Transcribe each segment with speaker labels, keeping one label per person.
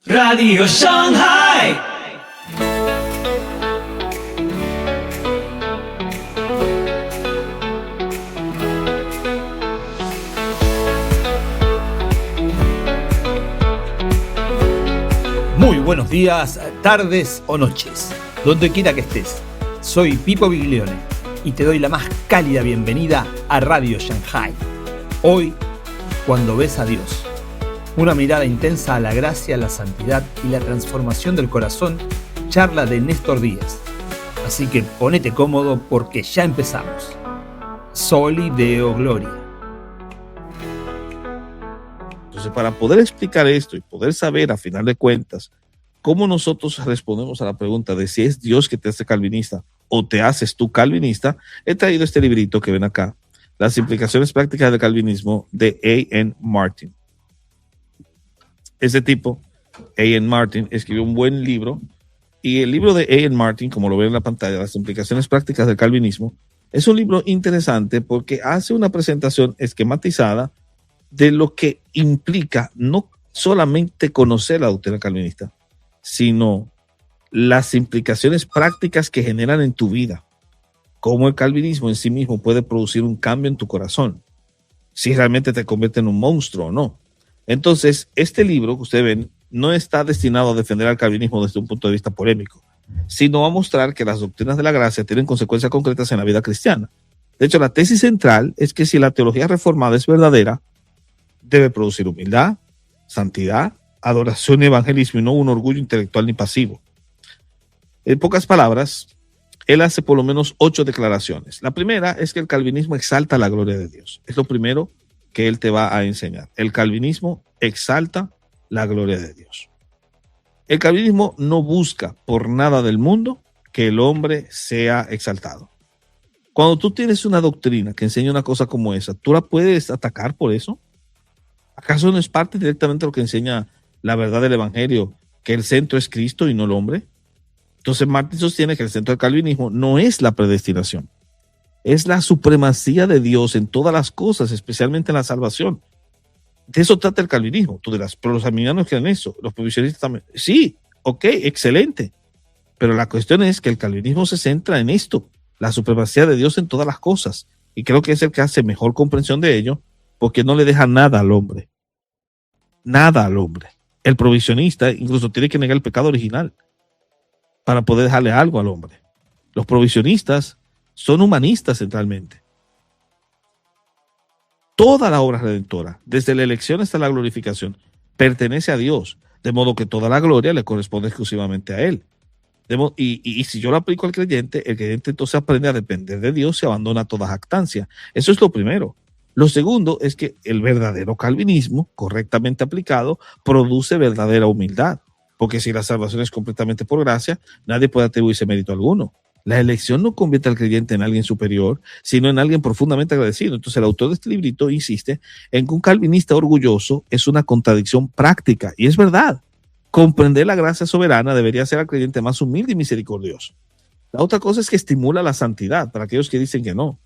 Speaker 1: Radio Shanghai.
Speaker 2: Muy buenos días, tardes o noches, donde quiera que estés. Soy Pipo Biglione y te doy la más cálida bienvenida a Radio Shanghai. Hoy, cuando ves a Dios. Una mirada intensa a la gracia, la santidad y la transformación del corazón, charla de Néstor Díaz. Así que ponete cómodo porque ya empezamos. Soli Deo Gloria.
Speaker 3: Entonces, para poder explicar esto y poder saber, a final de cuentas, cómo nosotros respondemos a la pregunta de si es Dios que te hace calvinista o te haces tú calvinista, he traído este librito que ven acá, Las implicaciones prácticas del calvinismo, de A.N. Martin. Este tipo, A.N. Martin, escribió un buen libro, y el libro de A.N. Martin, como lo ven en la pantalla, Las implicaciones prácticas del calvinismo, es un libro interesante porque hace una presentación esquematizada de lo que implica no solamente conocer la doctrina calvinista, sino las implicaciones prácticas que generan en tu vida, cómo el calvinismo en sí mismo puede producir un cambio en tu corazón, si realmente te convierte en un monstruo o no. Entonces, este libro que ustedes ven no está destinado a defender al calvinismo desde un punto de vista polémico, sino a mostrar que las doctrinas de la gracia tienen consecuencias concretas en la vida cristiana. De hecho, la tesis central es que si la teología reformada es verdadera, debe producir humildad, santidad, adoración y evangelismo, y no un orgullo intelectual ni pasivo. En pocas palabras, él hace por lo menos 8 declaraciones. La primera es que el calvinismo exalta la gloria de Dios. Es lo primero que él te va a enseñar. El calvinismo exalta la gloria de Dios. El calvinismo no busca por nada del mundo que el hombre sea exaltado. Cuando tú tienes una doctrina que enseña una cosa como esa, ¿tú la puedes atacar por eso? ¿Acaso no es parte directamente de lo que enseña la verdad del evangelio, que el centro es Cristo y no el hombre? Entonces Martin sostiene que el centro del calvinismo no es la predestinación, es la supremacía de Dios en todas las cosas, especialmente en la salvación. De eso trata el calvinismo. Tú dirás, pero los arminianos creen eso, los provisionistas también. Sí, ok, excelente. Pero la cuestión es que el calvinismo se centra en esto, la supremacía de Dios en todas las cosas. Y creo que es el que hace mejor comprensión de ello, porque no le deja nada al hombre. Nada al hombre. El provisionista incluso tiene que negar el pecado original para poder dejarle algo al hombre. Los provisionistas son humanistas centralmente. Toda la obra redentora, desde la elección hasta la glorificación, pertenece a Dios, de modo que toda la gloria le corresponde exclusivamente a Él. Y si yo lo aplico al creyente, el creyente entonces aprende a depender de Dios y abandona toda jactancia. Eso es lo primero. Lo segundo es que el verdadero calvinismo, correctamente aplicado, produce verdadera humildad. Porque si la salvación es completamente por gracia, nadie puede atribuirse mérito alguno. La elección no convierte al creyente en alguien superior, sino en alguien profundamente agradecido. Entonces el autor de este librito insiste en que un calvinista orgulloso es una contradicción práctica. Y es verdad. Comprender la gracia soberana debería hacer al creyente más humilde y misericordioso. La otra cosa es que estimula la santidad para aquellos que dicen que no.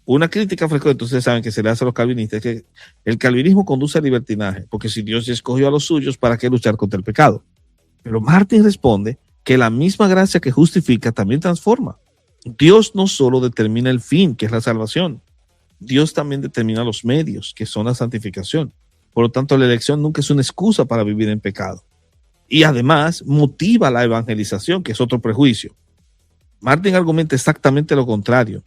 Speaker 3: Una crítica frecuente, ustedes saben que se le hace a los calvinistas, es que el calvinismo conduce al libertinaje, porque si Dios ya escogió a los suyos, ¿para qué luchar contra el pecado? Pero Martin responde que la misma gracia que justifica también transforma. Dios no solo determina el fin, que es la salvación, Dios también determina los medios, que son la santificación. Por lo tanto, la elección nunca es una excusa para vivir en pecado. Y además motiva la evangelización, que es otro prejuicio. Martin argumenta exactamente lo contrario.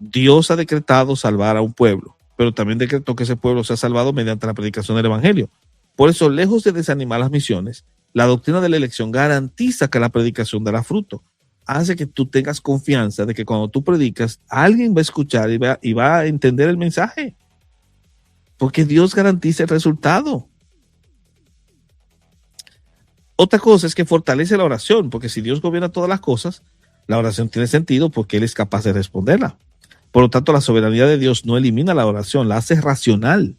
Speaker 3: Dios ha decretado salvar a un pueblo, pero también decretó que ese pueblo sea salvado mediante la predicación del evangelio. Por eso, lejos de desanimar las misiones, la doctrina de la elección garantiza que la predicación dará fruto. Hace que tú tengas confianza de que cuando tú predicas, alguien va a escuchar y va a entender el mensaje. Porque Dios garantiza el resultado. Otra cosa es que fortalece la oración, porque si Dios gobierna todas las cosas, la oración tiene sentido porque Él es capaz de responderla. Por lo tanto, la soberanía de Dios no elimina la oración, la hace racional,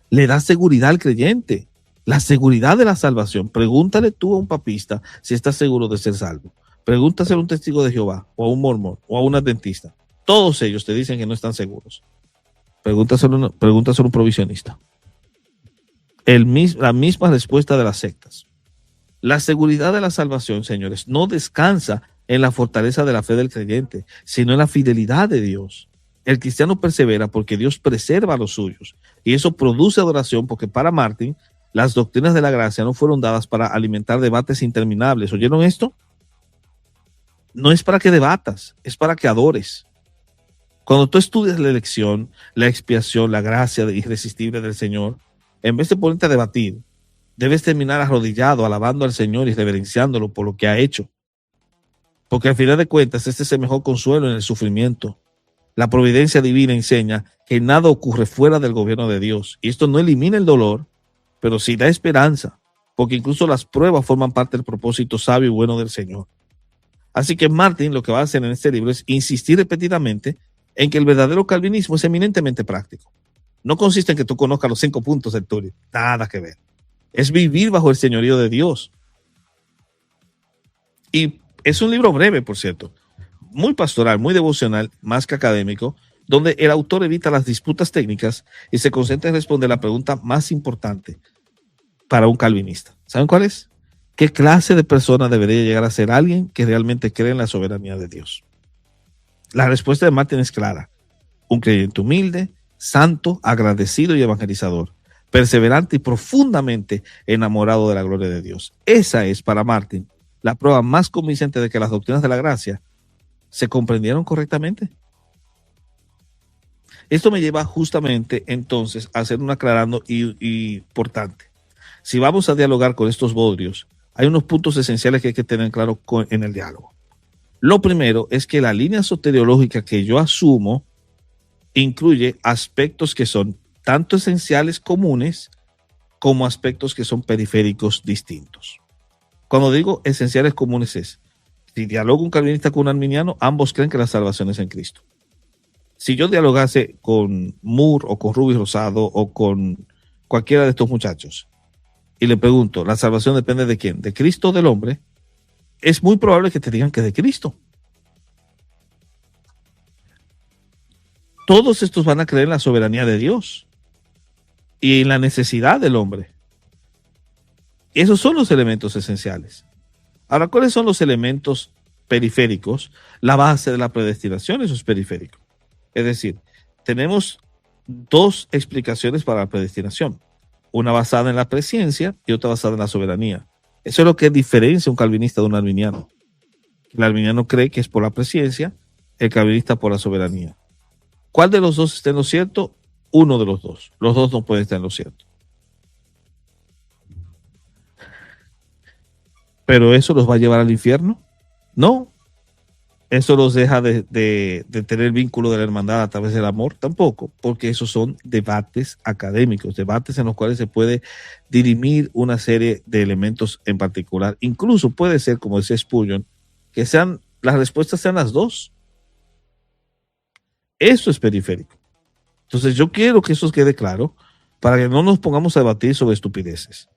Speaker 3: le da seguridad al creyente. La seguridad de la salvación. Pregúntale tú a un papista si está seguro de ser salvo. Pregúntaselo a un testigo de Jehová, o a un mormón, o a un adventista. Todos ellos te dicen que no están seguros. Pregúntaselo a un provisionista. La misma respuesta de las sectas. La seguridad de la salvación, señores, no descansa en la fortaleza de la fe del creyente, sino en la fidelidad de Dios. El cristiano persevera porque Dios preserva a los suyos. Y eso produce adoración porque para Martin, las doctrinas de la gracia no fueron dadas para alimentar debates interminables. ¿Oyeron esto? No es para que debatas, es para que adores. Cuando tú estudias la elección, la expiación, la gracia irresistible del Señor, en vez de ponerte a debatir, debes terminar arrodillado, alabando al Señor y reverenciándolo por lo que ha hecho. Porque al final de cuentas, este es el mejor consuelo en el sufrimiento. La providencia divina enseña que nada ocurre fuera del gobierno de Dios. Y esto no elimina el dolor, pero sí da esperanza, porque incluso las pruebas forman parte del propósito sabio y bueno del Señor. Así que Martin lo que va a hacer en este libro es insistir repetidamente en que el verdadero calvinismo es eminentemente práctico. No consiste en que tú conozcas los 5 puntos del Turio, nada que ver. Es vivir bajo el señorío de Dios. Y es un libro breve, por cierto, muy pastoral, muy devocional, más que académico, donde el autor evita las disputas técnicas y se concentra en responder la pregunta más importante para un calvinista. ¿Saben cuál es? ¿Qué clase de persona debería llegar a ser alguien que realmente cree en la soberanía de Dios? La respuesta de Martin es clara. Un creyente humilde, santo, agradecido y evangelizador, perseverante y profundamente enamorado de la gloria de Dios. Esa es para Martin la prueba más convincente de que las doctrinas de la gracia se comprendieron correctamente. Esto me lleva justamente entonces a hacer un aclarando y importante. Si vamos a dialogar con estos bodrios, hay unos puntos esenciales que hay que tener claro en el diálogo. Lo primero es que la línea soteriológica que yo asumo incluye aspectos que son tanto esenciales comunes como aspectos que son periféricos distintos. Cuando digo esenciales comunes es, si dialogo un calvinista con un arminiano, ambos creen que la salvación es en Cristo. Si yo dialogase con Moore o con Ruby Rosado o con cualquiera de estos muchachos y le pregunto, ¿la salvación depende de quién? ¿De Cristo o del hombre? Es muy probable que te digan que de Cristo. Todos estos van a creer en la soberanía de Dios y en la necesidad del hombre. Esos son los elementos esenciales. Ahora, ¿cuáles son los elementos periféricos? La base de la predestinación, eso es periférico. Es decir, tenemos 2 explicaciones para la predestinación. Una basada en la presciencia y otra basada en la soberanía. Eso es lo que diferencia un calvinista de un arminiano. El arminiano cree que es por la presciencia, el calvinista por la soberanía. ¿Cuál de los dos está en lo cierto? Uno de los dos. Los dos no pueden estar en lo cierto. ¿Pero eso los va a llevar al infierno? No. ¿Eso los deja de tener vínculo de la hermandad a través del amor? Tampoco, porque esos son debates académicos, debates en los cuales se puede dirimir una serie de elementos en particular. Incluso puede ser, como decía Spurgeon, que las respuestas sean las dos. Eso es periférico. Entonces yo quiero que eso quede claro para que no nos pongamos a debatir sobre estupideces.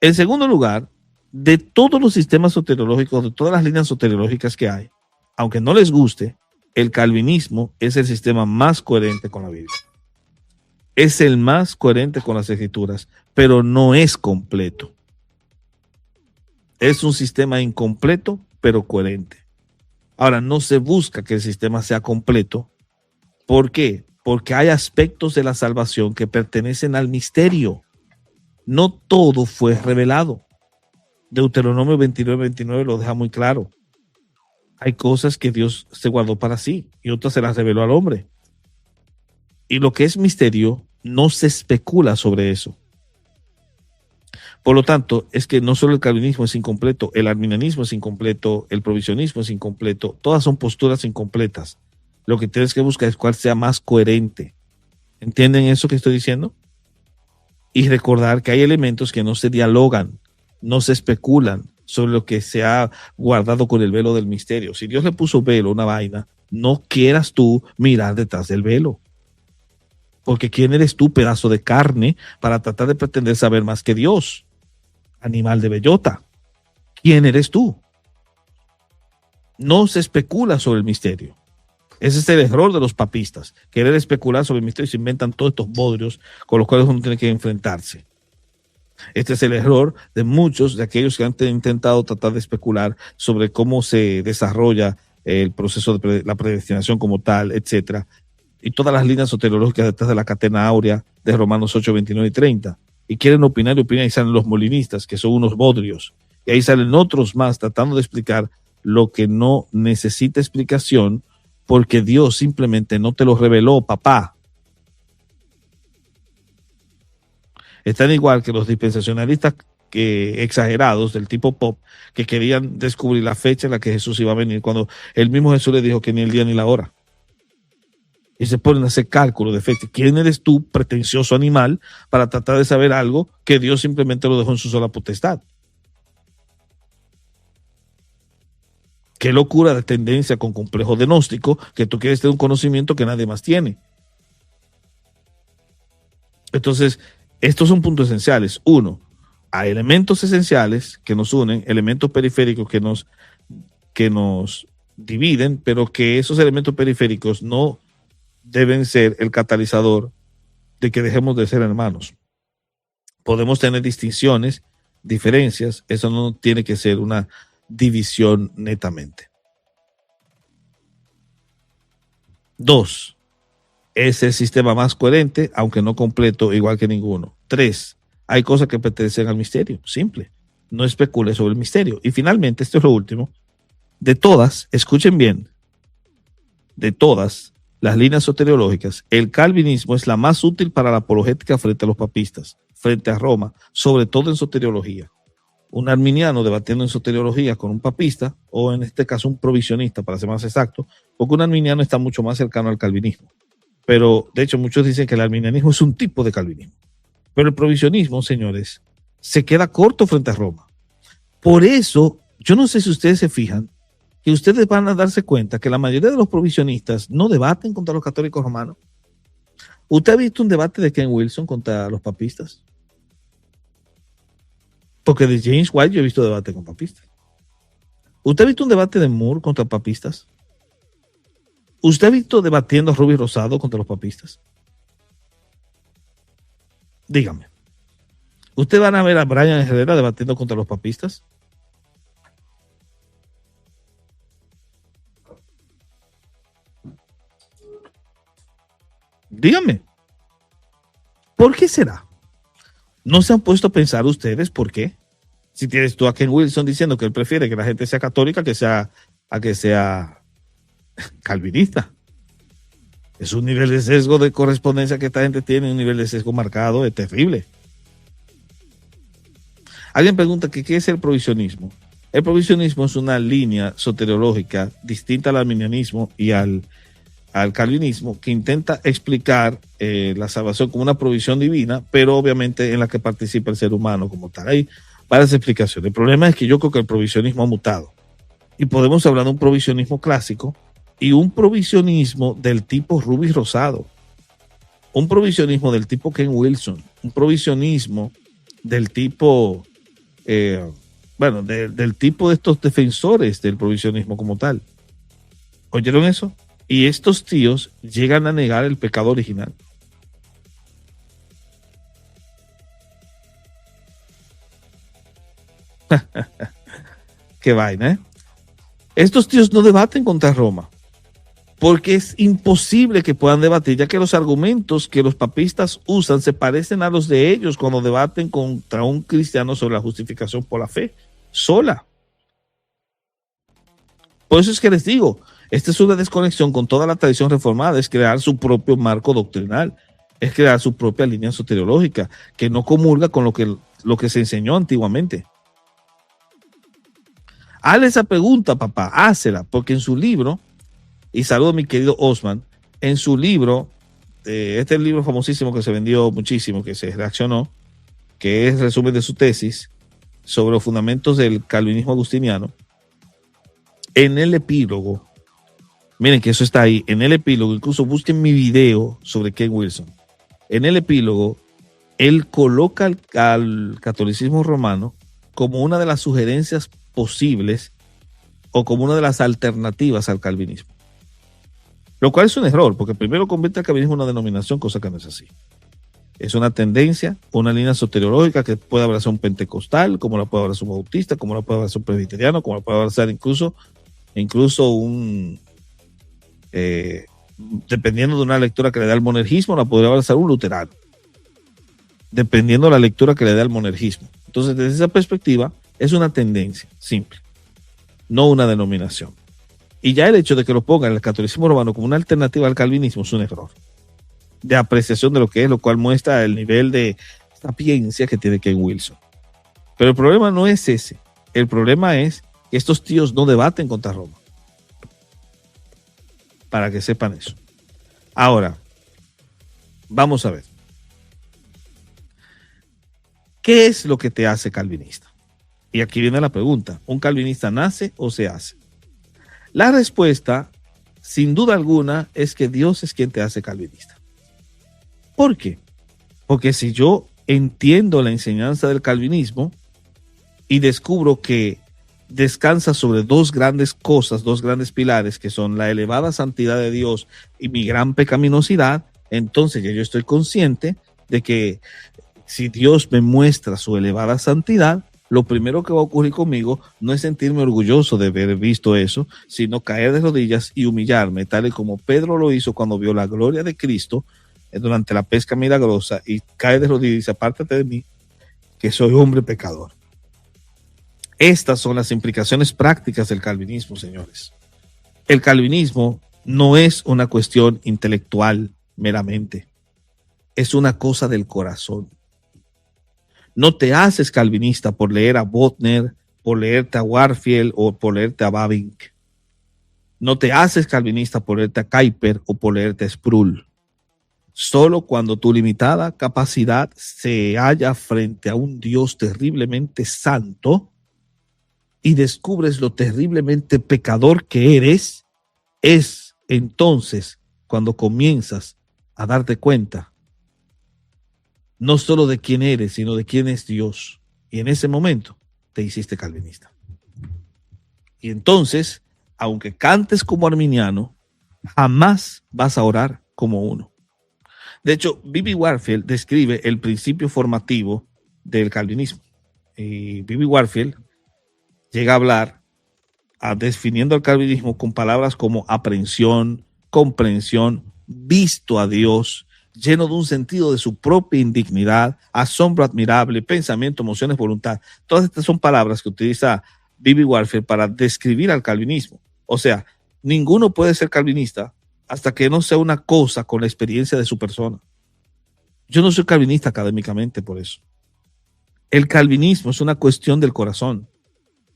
Speaker 3: En segundo lugar, de todos los sistemas soteriológicos, de todas las líneas soteriológicas que hay, aunque no les guste, el calvinismo es el sistema más coherente con la Biblia. Es el más coherente con las Escrituras, pero no es completo. Es un sistema incompleto, pero coherente. Ahora, no se busca que el sistema sea completo. ¿Por qué? Porque hay aspectos de la salvación que pertenecen al misterio. No todo fue revelado. Deuteronomio 29:29 lo deja muy claro. Hay cosas que Dios se guardó para sí y otras se las reveló al hombre. Y lo que es misterio, no se especula sobre eso. Por lo tanto, es que no solo el calvinismo es incompleto, el arminianismo es incompleto, el provisionismo es incompleto, todas son posturas incompletas. Lo que tienes que buscar es cuál sea más coherente. ¿Entienden eso que estoy diciendo? Y recordar que hay elementos que no se dialogan, no se especulan sobre lo que se ha guardado con el velo del misterio. Si Dios le puso velo a una vaina, no quieras tú mirar detrás del velo. Porque ¿quién eres tú, pedazo de carne, para tratar de pretender saber más que Dios? Animal de bellota. ¿Quién eres tú? No se especula sobre el misterio. Ese es el error de los papistas. Querer especular sobre el misterio y se inventan todos estos bodrios con los cuales uno tiene que enfrentarse. Este es el error de muchos de aquellos que han intentado tratar de especular sobre cómo se desarrolla el proceso de la predestinación como tal, etcétera, y todas las líneas soteriológicas detrás de la catena áurea de Romanos 8, 29 y 30. Y quieren opinar y opinan, y salen los molinistas, que son unos bodrios. Y ahí salen otros más tratando de explicar lo que no necesita explicación porque Dios simplemente no te lo reveló, papá. Están igual que los dispensacionalistas exagerados del tipo pop que querían descubrir la fecha en la que Jesús iba a venir, cuando el mismo Jesús le dijo que ni el día ni la hora. Y se ponen a hacer cálculos de fecha. ¿Quién eres tú, pretencioso animal, para tratar de saber algo que Dios simplemente lo dejó en su sola potestad? Qué locura de tendencia con complejo de gnóstico, que tú quieres tener un conocimiento que nadie más tiene. Entonces, estos son puntos esenciales. Uno, hay elementos esenciales que nos unen, elementos periféricos que nos dividen, pero que esos elementos periféricos no deben ser el catalizador de que dejemos de ser hermanos. Podemos tener distinciones, diferencias, eso no tiene que ser una división netamente. 2. Es el sistema más coherente, aunque no completo, igual que ninguno. 3. Hay cosas que pertenecen al misterio, simple. No especule sobre el misterio. Y finalmente, esto es lo último, de todas, escuchen bien, de todas las líneas soteriológicas, el calvinismo es la más útil para la apologética frente a los papistas, frente a Roma, sobre todo en soteriología. Un arminiano debatiendo en soteriología con un papista, o en este caso un provisionista, para ser más exacto, porque un arminiano está mucho más cercano al calvinismo. Pero, de hecho, muchos dicen que el arminianismo es un tipo de calvinismo. Pero el provisionismo, señores, se queda corto frente a Roma. Por eso, yo no sé si ustedes se fijan, que ustedes van a darse cuenta que la mayoría de los provisionistas no debaten contra los católicos romanos. ¿Usted ha visto un debate de Ken Wilson contra los papistas? Porque de James White yo he visto debate con papistas. ¿Usted ha visto un debate de Moore contra papistas? ¿Usted ha visto debatiendo a Ruby Rosado contra los papistas? Dígame. ¿Usted van a ver a Brian Herrera debatiendo contra los papistas? Dígame. ¿Por qué será? ¿No se han puesto a pensar ustedes por qué? Si tienes tú a Ken Wilson diciendo que él prefiere que la gente sea católica a que sea calvinista. Es un nivel de sesgo de correspondencia que esta gente tiene, un nivel de sesgo marcado, es terrible. Alguien pregunta que ¿qué es el provisionismo? El provisionismo es una línea soteriológica distinta al arminianismo y al calvinismo, que intenta explicar la salvación como una provisión divina, pero obviamente en la que participa el ser humano como tal. Hay varias explicaciones. El problema es que yo creo que el provisionismo ha mutado. Y podemos hablar de un provisionismo clásico y un provisionismo del tipo Ruby Rosado, un provisionismo del tipo Ken Wilson, un provisionismo del tipo, del tipo de estos defensores del provisionismo como tal. ¿Oyeron eso? Y estos tíos llegan a negar el pecado original. Qué vaina, ¿eh? Estos tíos no debaten contra Roma, porque es imposible que puedan debatir, ya que los argumentos que los papistas usan se parecen a los de ellos cuando debaten contra un cristiano sobre la justificación por la fe sola. Por eso es que les digo, esta es una desconexión con toda la tradición reformada, es crear su propio marco doctrinal, es crear su propia línea soteriológica, que no comulga con lo que se enseñó antiguamente. Hazle esa pregunta, papá, hácela, porque en su libro, y saludo a mi querido Osman, en su libro, este es el libro famosísimo que se vendió muchísimo, que se reaccionó, que es resumen de su tesis sobre los fundamentos del calvinismo agustiniano. En el epílogo, miren que eso está ahí, en el epílogo, incluso busquen mi video sobre Ken Wilson. En el epílogo, él coloca al catolicismo romano como una de las sugerencias posibles o como una de las alternativas al calvinismo. Lo cual es un error, porque primero convierte al calvinismo en una denominación, cosa que no es así. Es una tendencia, una línea soteriológica que puede abrazar un pentecostal, como la puede abrazar un bautista, como la puede abrazar un presbiteriano, como la puede abrazar incluso un, dependiendo de una lectura que le da el monergismo, la podría abrazar un luterano, dependiendo de la lectura que le da el monergismo. Entonces, desde esa perspectiva, es una tendencia simple, no una denominación. Y ya el hecho de que lo pongan el catolicismo romano como una alternativa al calvinismo es un error de apreciación de lo que es, lo cual muestra el nivel de sapiencia que tiene Ken Wilson. Pero el problema no es ese. El problema es que estos tíos no debaten contra Roma. Para que sepan eso. Ahora, vamos a ver. ¿Qué es lo que te hace calvinista? Y aquí viene la pregunta. ¿Un calvinista nace o se hace? La respuesta, sin duda alguna, es que Dios es quien te hace calvinista. ¿Por qué? Porque si yo entiendo la enseñanza del calvinismo y descubro que descansa sobre dos grandes cosas, dos grandes pilares, que son la elevada santidad de Dios y mi gran pecaminosidad, entonces ya yo estoy consciente de que si Dios me muestra su elevada santidad, lo primero que va a ocurrir conmigo no es sentirme orgulloso de haber visto eso, sino caer de rodillas y humillarme, tal y como Pedro lo hizo cuando vio la gloria de Cristo durante la pesca milagrosa, y cae de rodillas y dice: apártate de mí, que soy hombre pecador. Estas son las implicaciones prácticas del calvinismo, señores. El calvinismo no es una cuestión intelectual meramente, es una cosa del corazón. No te haces calvinista por leer a Bodmer, por leerte a Warfield o por leerte a Bavinck. No te haces calvinista por leerte a Kuyper o por leerte a Sproul. Solo cuando tu limitada capacidad se halla frente a un Dios terriblemente santo y descubres lo terriblemente pecador que eres, es entonces cuando comienzas a darte cuenta no solo de quién eres, sino de quién es Dios. Y en ese momento te hiciste calvinista. Y entonces, aunque cantes como arminiano, jamás vas a orar como uno. De hecho, B.B. Warfield describe el principio formativo del calvinismo. Y B.B. Warfield llega a hablar, definiendo el calvinismo con palabras como aprehensión, comprensión, visto a Dios, lleno de un sentido de su propia indignidad, asombro admirable, pensamiento, emociones, voluntad. Todas estas son palabras que utiliza B.B. Warfield para describir al calvinismo. O sea, ninguno puede ser calvinista hasta que no sea una cosa con la experiencia de su persona. Yo no soy calvinista académicamente por eso. El calvinismo es una cuestión del corazón.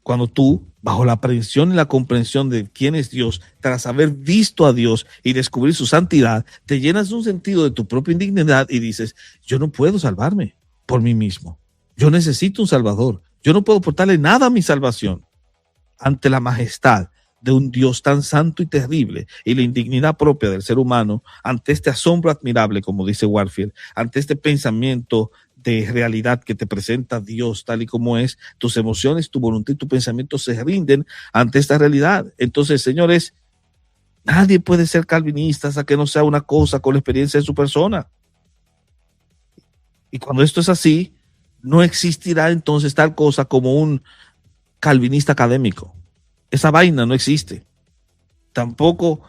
Speaker 3: Cuando tú, bajo la aprehensión y la comprensión de quién es Dios, tras haber visto a Dios y descubrir su santidad, te llenas de un sentido de tu propia indignidad y dices: yo no puedo salvarme por mí mismo. Yo necesito un Salvador. Yo no puedo aportarle nada a mi salvación. Ante la majestad de un Dios tan santo y terrible y la indignidad propia del ser humano, ante este asombro admirable, como dice Warfield, ante este pensamiento de realidad que te presenta Dios tal y como es, tus emociones, tu voluntad y tu pensamiento se rinden ante esta realidad. Entonces, señores, nadie puede ser calvinista hasta que no sea una cosa con la experiencia de su persona. Y cuando esto es así, no existirá entonces tal cosa como un calvinista académico. Esa vaina no existe. Tampoco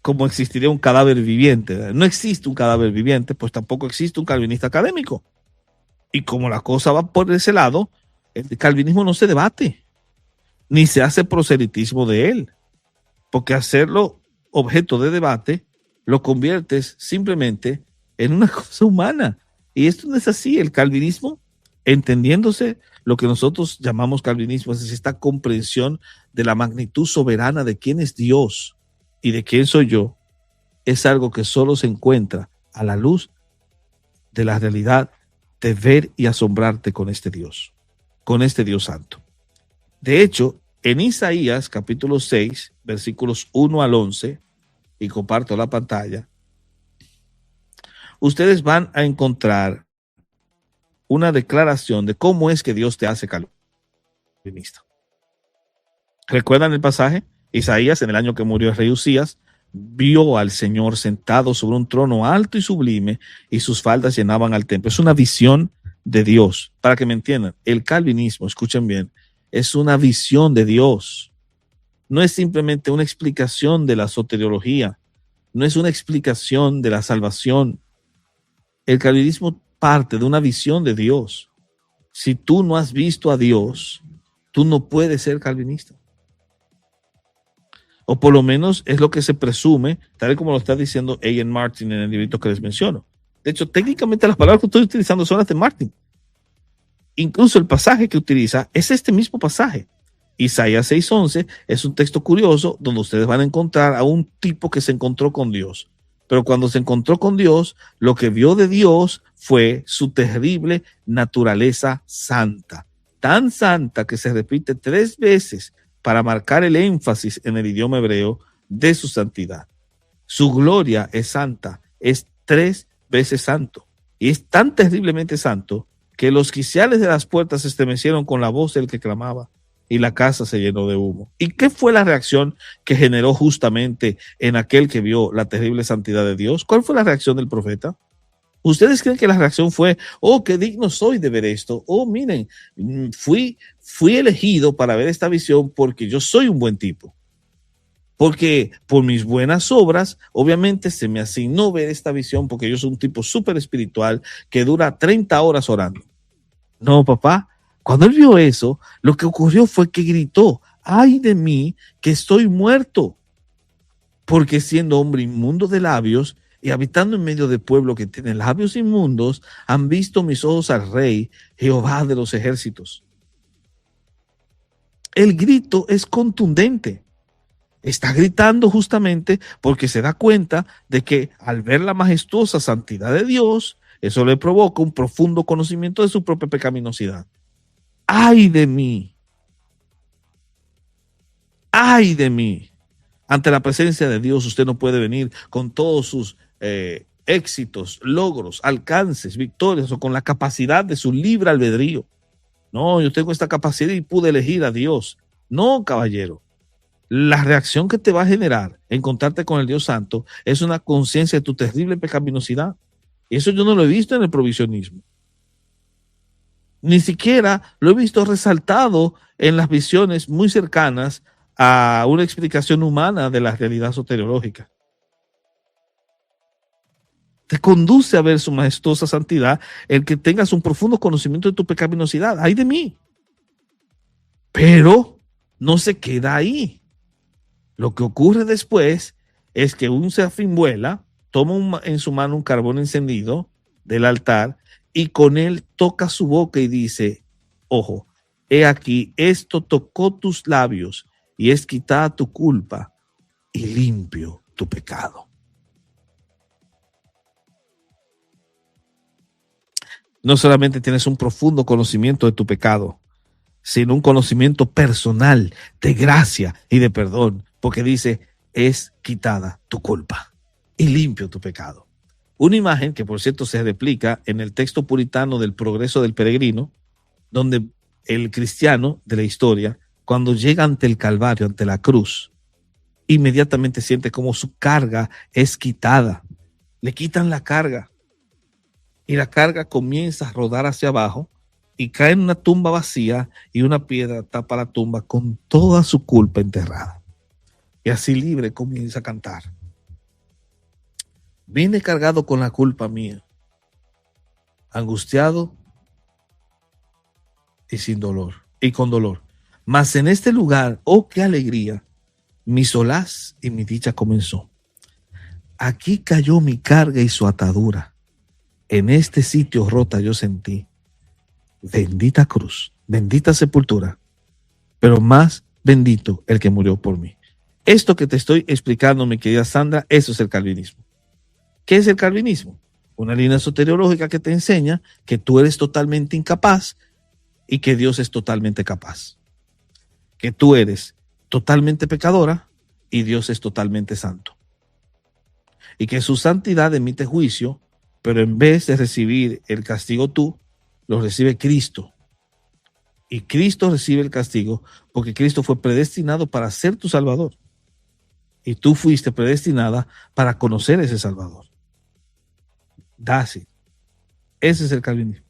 Speaker 3: como existiría un cadáver viviente. No existe un cadáver viviente, pues tampoco existe un calvinista académico. Y como la cosa va por ese lado, el calvinismo no se debate, ni se hace proselitismo de él, porque hacerlo objeto de debate lo conviertes simplemente en una cosa humana. Y esto no es así. El calvinismo, entendiéndose lo que nosotros llamamos calvinismo, es decir, esta comprensión de la magnitud soberana de quién es Dios y de quién soy yo, es algo que solo se encuentra a la luz de la realidad de ver y asombrarte con este Dios santo. De hecho, en Isaías capítulo 6, versículos 1 al 11, y comparto la pantalla, ustedes van a encontrar una declaración de cómo es que Dios te hace calvinista. ¿Recuerdan el pasaje? Isaías, en el año que murió el rey Usías, vio al Señor sentado sobre un trono alto y sublime y sus faldas llenaban al templo. Es una visión de Dios. Para que me entiendan, el calvinismo, escuchen bien, es una visión de Dios. No es simplemente una explicación de la soteriología, no es una explicación de la salvación. El calvinismo parte de una visión de Dios. Si tú no has visto a Dios, tú no puedes ser calvinista. O por lo menos es lo que se presume, tal y como lo está diciendo A.N. Martin en el librito que les menciono. De hecho, técnicamente las palabras que estoy utilizando son las de Martin. Incluso el pasaje que utiliza es este mismo pasaje. Isaías 6:11 es un texto curioso donde ustedes van a encontrar a un tipo que se encontró con Dios. Pero cuando se encontró con Dios, lo que vio de Dios fue su terrible naturaleza santa. Tan santa que se repite 3 veces para marcar el énfasis en el idioma hebreo de su santidad. Su gloria es santa, es 3 veces santo. Y es tan terriblemente santo que los quiciales de las puertas se estremecieron con la voz del que clamaba y la casa se llenó de humo. ¿Y qué fue la reacción que generó justamente en aquel que vio la terrible santidad de Dios? ¿Cuál fue la reacción del profeta? ¿Ustedes creen que la reacción fue, oh, qué digno soy de ver esto? Oh, miren, fui elegido para ver esta visión porque yo soy un buen tipo. Porque por mis buenas obras, obviamente se me asignó ver esta visión porque yo soy un tipo súper espiritual que dura 30 horas orando. No, papá, cuando él vio eso, lo que ocurrió fue que gritó, ay de mí que estoy muerto, porque siendo hombre inmundo de labios y habitando en medio de pueblo que tiene labios inmundos, han visto mis ojos al Rey, Jehová de los ejércitos. El grito es contundente. Está gritando justamente porque se da cuenta de que al ver la majestuosa santidad de Dios, eso le provoca un profundo conocimiento de su propia pecaminosidad. ¡Ay de mí! ¡Ay de mí! Ante la presencia de Dios usted no puede venir con todos sus éxitos, logros, alcances, victorias o con la capacidad de su libre albedrío. No, yo tengo esta capacidad y pude elegir a Dios. No, caballero. La reacción que te va a generar encontrarte con el Dios Santo es una conciencia de tu terrible pecaminosidad. Y eso yo no lo he visto en el provisionismo. Ni siquiera lo he visto resaltado en las visiones muy cercanas a una explicación humana de la realidad soteriológica. Te conduce a ver su majestuosa santidad el que tengas un profundo conocimiento de tu pecaminosidad. ¡Ay de mí! Pero no se queda ahí. Lo que ocurre después es que un serafín vuela, toma en su mano un carbón encendido del altar y con él toca su boca y dice, ojo, he aquí, esto tocó tus labios y es quitada tu culpa y limpio tu pecado. No solamente tienes un profundo conocimiento de tu pecado, sino un conocimiento personal de gracia y de perdón, porque dice, es quitada tu culpa y limpio tu pecado. Una imagen que, por cierto, se replica en el texto puritano del Progreso del Peregrino, donde el cristiano de la historia, cuando llega ante el Calvario, ante la cruz, inmediatamente siente como su carga es quitada. Le quitan la carga y la carga comienza a rodar hacia abajo y cae en una tumba vacía y una piedra tapa la tumba con toda su culpa enterrada. Y así libre comienza a cantar. Vine cargado con la culpa mía, angustiado y sin dolor, y con dolor. Mas en este lugar, oh qué alegría, mi solaz y mi dicha comenzó. Aquí cayó mi carga y su atadura. En este sitio rota yo sentí. Bendita cruz, bendita sepultura, pero más bendito el que murió por mí. Esto que te estoy explicando, mi querida Sandra, eso es el calvinismo. ¿Qué es el calvinismo? Una línea soteriológica que te enseña que tú eres totalmente incapaz y que Dios es totalmente capaz. Que tú eres totalmente pecadora y Dios es totalmente santo. Y que su santidad emite juicio, pero en vez de recibir el castigo tú, lo recibe Cristo. Y Cristo recibe el castigo porque Cristo fue predestinado para ser tu Salvador. y tú fuiste predestinada para conocer ese Salvador. That's it. Ese es el calvinismo.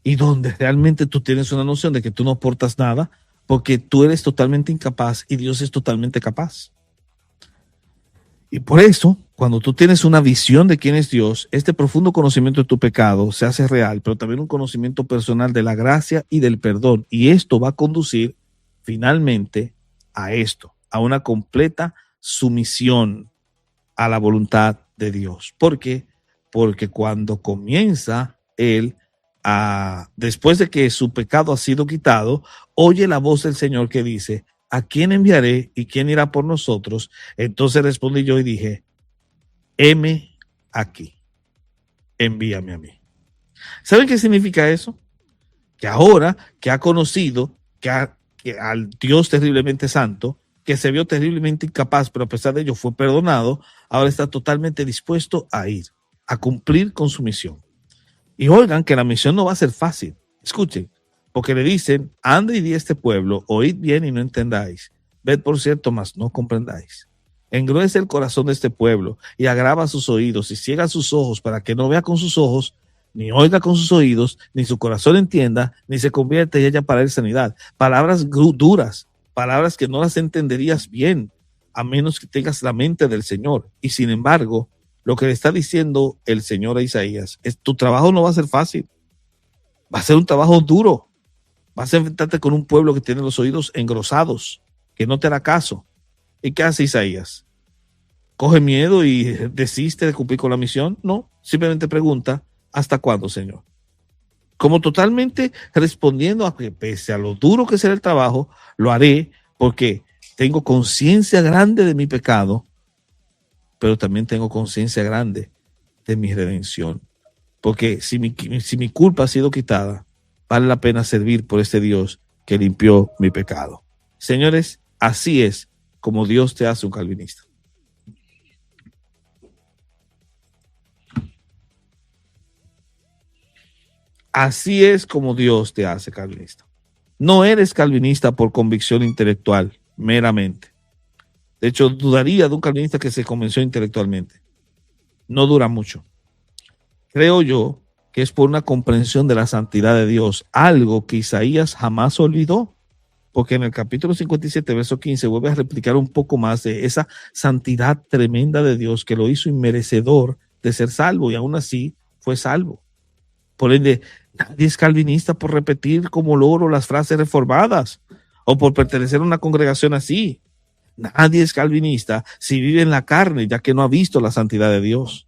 Speaker 3: Y donde realmente tú tienes una noción de que tú no aportas nada porque tú eres totalmente incapaz y Dios es totalmente capaz. Y por eso, cuando tú tienes una visión de quién es Dios, este profundo conocimiento de tu pecado se hace real, pero también un conocimiento personal de la gracia y del perdón. Y esto va a conducir finalmente a esto, a una completa sumisión a la voluntad de Dios. ¿Por qué? Porque cuando comienza él después de que su pecado ha sido quitado, oye la voz del Señor que dice: ¿a quién enviaré y quién irá por nosotros? Entonces respondí yo y dije: heme aquí, envíame a mí. ¿Saben qué significa eso? Que ahora que ha conocido que al Dios terriblemente santo, que se vio terriblemente incapaz, pero a pesar de ello fue perdonado, ahora está totalmente dispuesto a ir, a cumplir con su misión. Y oigan que la misión no va a ser fácil. Escuchen, porque le dicen: anda y di a este pueblo, oíd bien y no entendáis, ved por cierto, mas no comprendáis. Engruece el corazón de este pueblo y agrava sus oídos y ciega sus ojos para que no vea con sus ojos, ni oiga con sus oídos, ni su corazón entienda, ni se convierta y haya para él sanidad. Palabras duras, palabras que no las entenderías bien, a menos que tengas la mente del Señor. Y sin embargo, lo que le está diciendo el Señor a Isaías es: tu trabajo no va a ser fácil, va a ser un trabajo duro, vas a enfrentarte con un pueblo que tiene los oídos engrosados, que no te hará caso. ¿Y qué hace Isaías? ¿Coge miedo y desiste de cumplir con la misión? No, simplemente pregunta: ¿hasta cuándo, Señor? Como totalmente respondiendo a que pese a lo duro que será el trabajo, lo haré porque tengo conciencia grande de mi pecado, pero también tengo conciencia grande de mi redención. Porque si mi culpa ha sido quitada, vale la pena servir por este Dios que limpió mi pecado. Señores, así es como Dios te hace un calvinista. Así es como Dios te hace calvinista. No eres calvinista por convicción intelectual, meramente. De hecho, dudaría de un calvinista que se convenció intelectualmente. No dura mucho. Creo yo que es por una comprensión de la santidad de Dios, algo que Isaías jamás olvidó, porque en el capítulo 57, verso 15, vuelve a replicar un poco más de esa santidad tremenda de Dios que lo hizo inmerecedor de ser salvo, y aún así fue salvo. Por ende, nadie es calvinista por repetir como loro las frases reformadas o por pertenecer a una congregación así. Nadie es calvinista si vive en la carne, ya que no ha visto la santidad de Dios.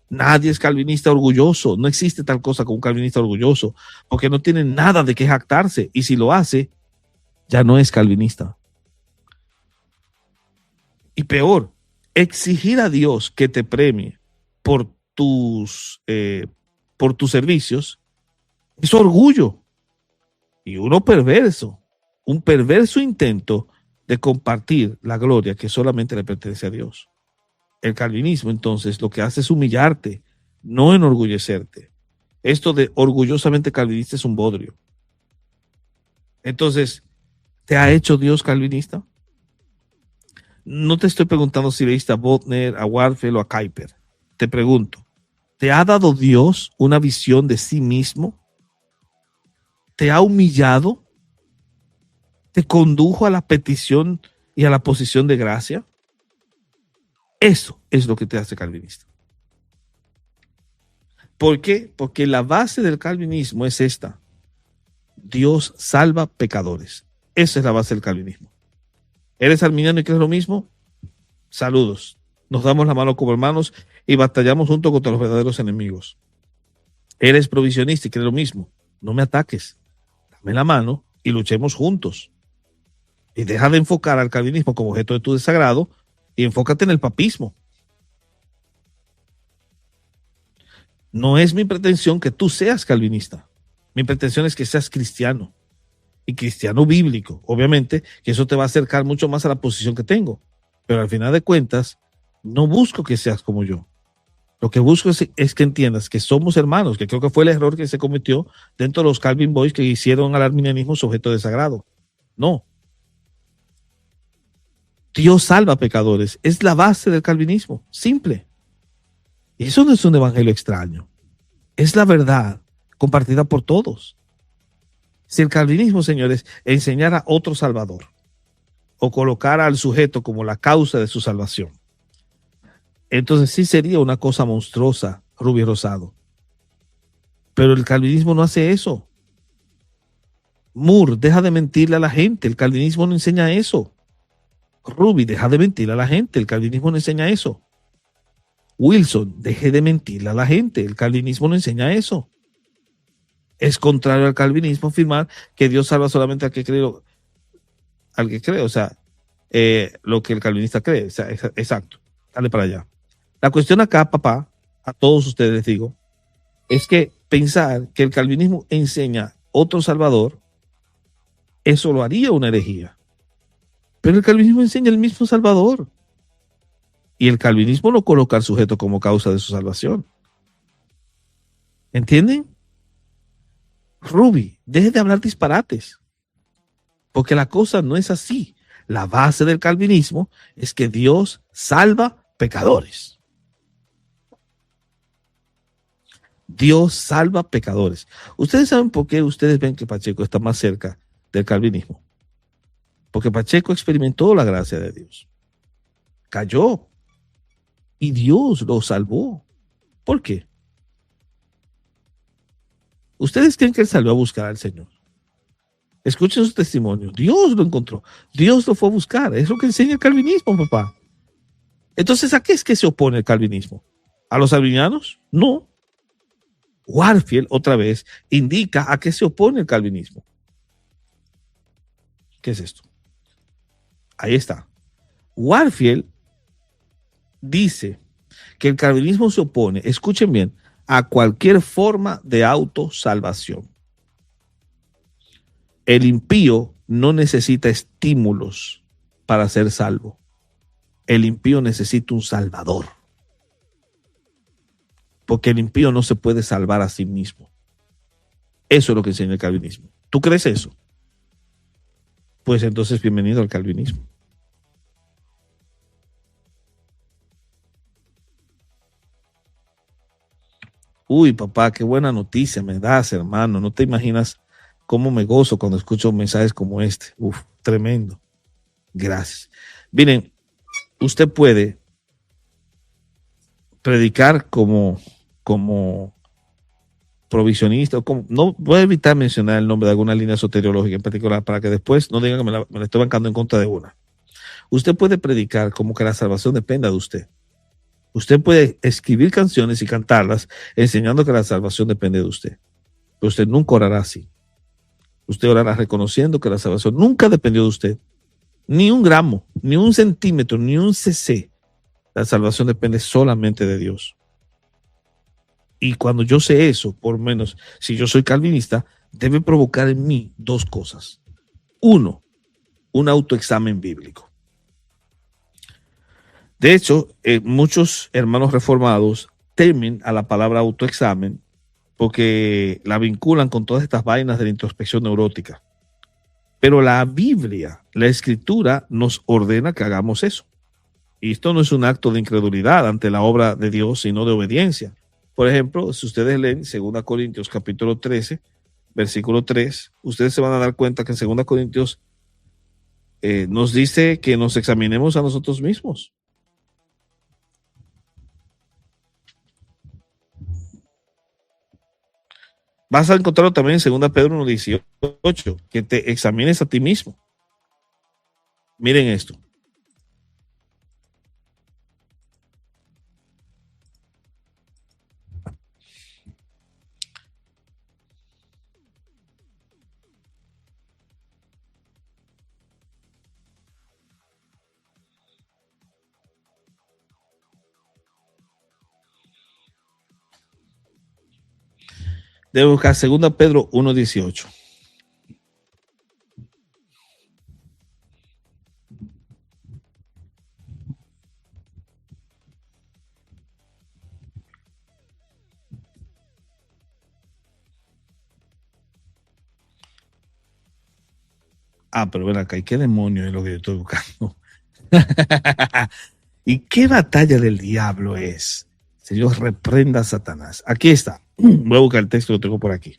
Speaker 3: Nadie es calvinista orgulloso. No existe tal cosa como un calvinista orgulloso, porque no tiene nada de qué jactarse, y si lo hace, ya no es calvinista. Y peor, exigir a Dios que te premie por tus servicios es orgullo y un perverso intento de compartir la gloria que solamente le pertenece a Dios. El calvinismo, entonces, lo que hace es humillarte, no enorgullecerte. Esto de orgullosamente calvinista es un bodrio. Entonces, ¿te ha hecho Dios calvinista? No te estoy preguntando si leíste a Bodner, a Warfield o a Kuyper. Te pregunto: ¿te ha dado Dios una visión de sí mismo? ¿Te ha humillado? ¿Te condujo a la petición y a la posición de gracia? Eso es lo que te hace calvinista. ¿Por qué? Porque la base del calvinismo es esta: Dios salva pecadores. Esa es la base del calvinismo. ¿Eres arminiano y crees lo mismo? Saludos. Nos damos la mano como hermanos y batallamos junto contra los verdaderos enemigos. ¿Eres provisionista y crees lo mismo? No me ataques. Dame la mano y luchemos juntos. Y deja de enfocar al calvinismo como objeto de tu desagrado y enfócate en el papismo. No es mi pretensión que tú seas calvinista. Mi pretensión es que seas cristiano. Y cristiano bíblico. Obviamente que eso te va a acercar mucho más a la posición que tengo. Pero al final de cuentas, no busco que seas como yo. Lo que busco es que entiendas que somos hermanos, que creo que fue el error que se cometió dentro de los Calvin Boys que hicieron al arminianismo sujeto de desagrado. No. Dios salva a pecadores. Es la base del calvinismo. Simple. Y eso no es un evangelio extraño. Es la verdad compartida por todos. Si el calvinismo, señores, enseñara otro salvador o colocara al sujeto como la causa de su salvación, entonces sí sería una cosa monstruosa, Rubio Rosado. Pero el calvinismo no hace eso. Moore, deja de mentirle a la gente. El calvinismo no enseña eso. Ruby, deja de mentirle a la gente. El calvinismo no enseña eso. Wilson, deje de mentirle a la gente. El calvinismo no enseña eso. Es contrario al calvinismo afirmar que Dios salva solamente al que cree, o sea, lo que el calvinista cree. O sea, exacto. Dale para allá. La cuestión acá, papá, a todos ustedes les digo, es que pensar que el calvinismo enseña otro salvador, eso lo haría una herejía. Pero el calvinismo enseña el mismo salvador. Y el calvinismo no coloca al sujeto como causa de su salvación. ¿Entienden? Ruby, deje de hablar disparates. Porque la cosa no es así. La base del calvinismo es que Dios salva pecadores. Dios salva pecadores. ¿Ustedes saben por qué ustedes ven que Pacheco está más cerca del calvinismo? Porque Pacheco experimentó la gracia de Dios. Cayó. Y Dios lo salvó. ¿Por qué? ¿Ustedes creen que él salió a buscar al Señor? Escuchen su testimonio. Dios lo encontró. Dios lo fue a buscar. Es lo que enseña el calvinismo, papá. Entonces, ¿a qué es que se opone el calvinismo? ¿A los arminianos? No. Warfield, otra vez, indica a qué se opone el calvinismo. ¿Qué es esto? Ahí está. Warfield dice que el calvinismo se opone, escuchen bien, a cualquier forma de autosalvación. El impío no necesita estímulos para ser salvo. El impío necesita un salvador. Porque el impío no se puede salvar a sí mismo. Eso es lo que enseña el calvinismo. ¿Tú crees eso? Pues entonces bienvenido al calvinismo. Uy, papá, qué buena noticia me das, hermano. No te imaginas cómo me gozo cuando escucho mensajes como este. Uf, tremendo. Gracias. Miren, usted puede predicar como provisionista, no voy a evitar mencionar el nombre de alguna línea soteriológica en particular para que después no digan que me la estoy bancando en contra de una. Usted puede predicar como que la salvación dependa de usted. Usted puede escribir canciones y cantarlas enseñando que la salvación depende de usted. Pero usted nunca orará así. Usted orará reconociendo que la salvación nunca dependió de usted. Ni un gramo, ni un centímetro, ni un cc. La salvación depende solamente de Dios. Y cuando yo sé eso, por lo menos si yo soy calvinista, debe provocar en mí dos cosas. Uno, un autoexamen bíblico. De hecho, muchos hermanos reformados temen a la palabra autoexamen porque la vinculan con todas estas vainas de la introspección neurótica. Pero la Biblia, la Escritura, nos ordena que hagamos eso. Y esto no es un acto de incredulidad ante la obra de Dios, sino de obediencia. Por ejemplo, si ustedes leen 2 Corintios capítulo 13, versículo 3, ustedes se van a dar cuenta que en 2 Corintios nos dice que nos examinemos a nosotros mismos. Vas a encontrarlo también en 2 Pedro 1:18, que te examines a ti mismo. Miren esto. Debe buscar 2 Pedro 1:18. Pero ven acá, ¿y qué demonio es lo que yo estoy buscando? ¿Y qué batalla del diablo es? Señor, reprenda a Satanás. Aquí está. Voy a buscar el texto, lo tengo por aquí.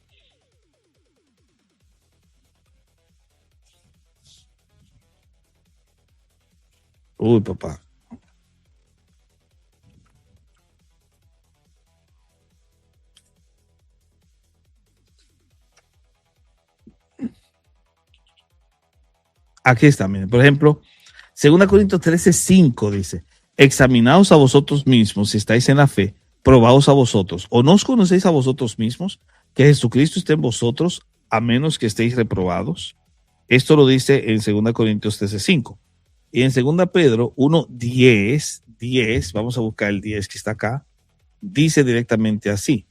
Speaker 3: Uy, papá. Aquí está, miren. Por ejemplo, 2 Corintios 13:5 dice: examinaos a vosotros mismos si estáis en la fe, probaos a vosotros. ¿O no os conocéis a vosotros mismos que Jesucristo esté en vosotros, a menos que estéis reprobados? Esto lo dice en 2 Corintios 13:5. Y en 2 Pedro 1:10, vamos a buscar el 10 que está acá, dice directamente así: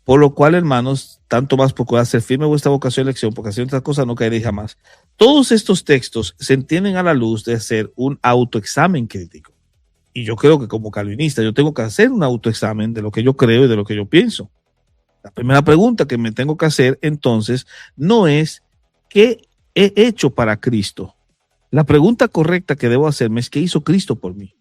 Speaker 3: por lo cual, hermanos, tanto más procurad hacer firme vuestra vocación y elección, porque haciendo otras cosas no caeréis jamás. Todos estos textos se entienden a la luz de hacer un autoexamen crítico. Y yo creo que como calvinista yo tengo que hacer un autoexamen de lo que yo creo y de lo que yo pienso. La primera pregunta que me tengo que hacer entonces no es ¿qué he hecho para Cristo? La pregunta correcta que debo hacerme es ¿qué hizo Cristo por mí?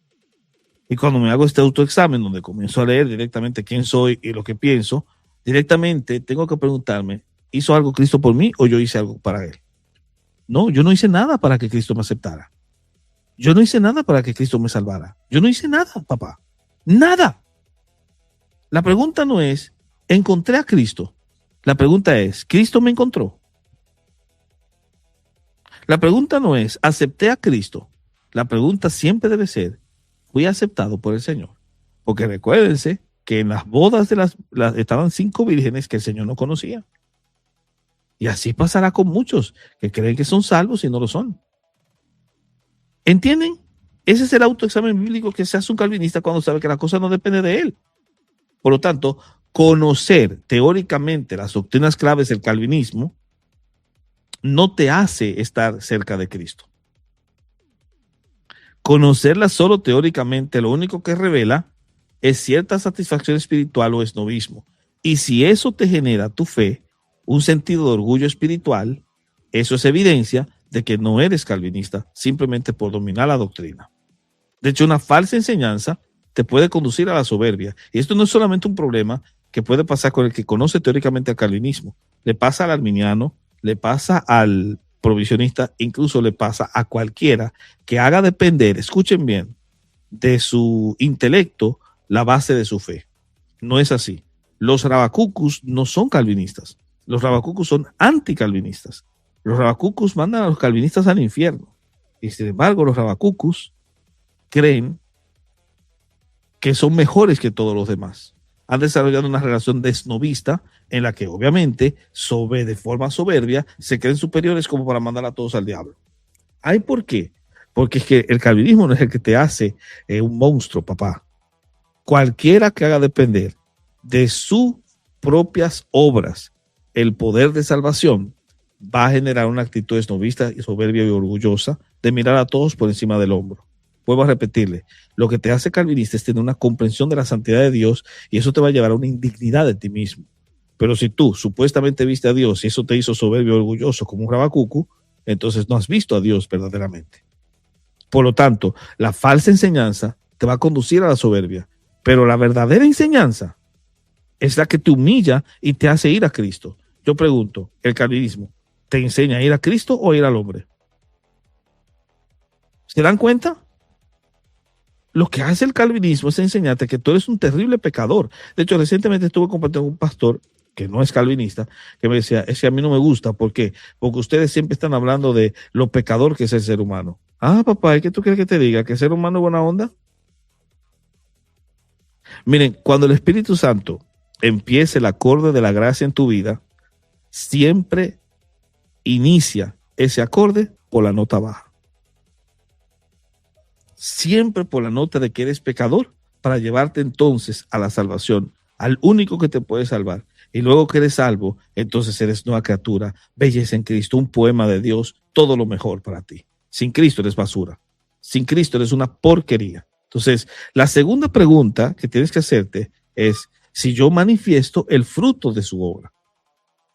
Speaker 3: Y cuando me hago este autoexamen, donde comienzo a leer directamente quién soy y lo que pienso, directamente tengo que preguntarme, ¿hizo algo Cristo por mí o yo hice algo para Él? No, yo no hice nada para que Cristo me aceptara. Yo no hice nada para que Cristo me salvara. Yo no hice nada, papá. Nada. La pregunta no es, ¿encontré a Cristo? La pregunta es, ¿Cristo me encontró? La pregunta no es, ¿acepté a Cristo? La pregunta siempre debe ser, ¿fui aceptado por el Señor? Porque recuérdense que en las bodas estaban 5 vírgenes que el Señor no conocía. Y así pasará con muchos que creen que son salvos y no lo son. ¿Entienden? Ese es el autoexamen bíblico que se hace un calvinista cuando sabe que la cosa no depende de él. Por lo tanto, conocer teóricamente las doctrinas claves del calvinismo no te hace estar cerca de Cristo. Conocerlas solo teóricamente lo único que revela es cierta satisfacción espiritual o esnovismo. Y si eso te genera tu fe, un sentido de orgullo espiritual, eso es evidencia de que no eres calvinista simplemente por dominar la doctrina. De hecho, una falsa enseñanza te puede conducir a la soberbia. Y esto no es solamente un problema que puede pasar con el que conoce teóricamente el calvinismo. Le pasa al arminiano, le pasa al provisionista, incluso le pasa a cualquiera que haga depender, escuchen bien, de su intelecto la base de su fe. No es así. Los rabacucus no son calvinistas. Los rabacucus son anticalvinistas. Los rabacucus mandan a los calvinistas al infierno. Y sin embargo, los rabacucus creen que son mejores que todos los demás. Han desarrollado una relación desnovista en la que obviamente, de forma soberbia, se creen superiores como para mandar a todos al diablo. ¿Ay, por qué? Porque es que el calvinismo no es el que te hace un monstruo, papá. Cualquiera que haga depender de sus propias obras el poder de salvación va a generar una actitud desnovista y soberbia y orgullosa de mirar a todos por encima del hombro. Vuelvo a repetirle, lo que te hace calvinista es tener una comprensión de la santidad de Dios y eso te va a llevar a una indignidad de ti mismo. Pero si tú supuestamente viste a Dios y eso te hizo soberbio y orgulloso como un rabacucu, entonces no has visto a Dios verdaderamente. Por lo tanto, la falsa enseñanza te va a conducir a la soberbia, pero la verdadera enseñanza es la que te humilla y te hace ir a Cristo. Yo pregunto, ¿el calvinismo te enseña a ir a Cristo o a ir al hombre? ¿Se dan cuenta? Lo que hace el calvinismo es enseñarte que tú eres un terrible pecador. De hecho, recientemente estuve compartiendo con un pastor que no es calvinista, que me decía, es que a mí no me gusta. ¿Por qué? Porque ustedes siempre están hablando de lo pecador que es el ser humano. Ah, papá, ¿y qué tú quieres que te diga? ¿Que el ser humano es buena onda? Miren, cuando el Espíritu Santo empiece el acorde de la gracia en tu vida, siempre inicia ese acorde por la nota baja. Siempre por la nota de que eres pecador, para llevarte entonces a la salvación, al único que te puede salvar. Y luego que eres salvo, entonces eres nueva criatura, belleza en Cristo, un poema de Dios, todo lo mejor para ti. Sin Cristo eres basura. Sin Cristo eres una porquería. Entonces, la segunda pregunta que tienes que hacerte es si yo manifiesto el fruto de su obra.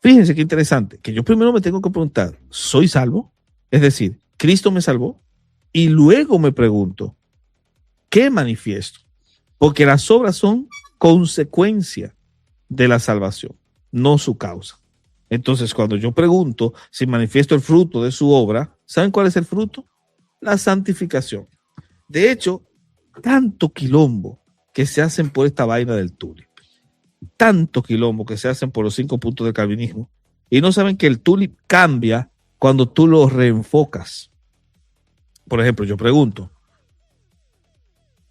Speaker 3: Fíjense qué interesante, que yo primero me tengo que preguntar, ¿soy salvo? Es decir, ¿Cristo me salvó? Y luego me pregunto, ¿qué manifiesto? Porque las obras son consecuencia de la salvación, no su causa. Entonces, cuando yo pregunto si manifiesto el fruto de su obra, ¿saben cuál es el fruto? La santificación. De hecho, tanto quilombo que se hacen por esta vaina del tulip, tanto quilombo que se hacen por los 5 puntos del calvinismo, y no saben que el tulip cambia cuando tú lo reenfocas. Por ejemplo, yo pregunto,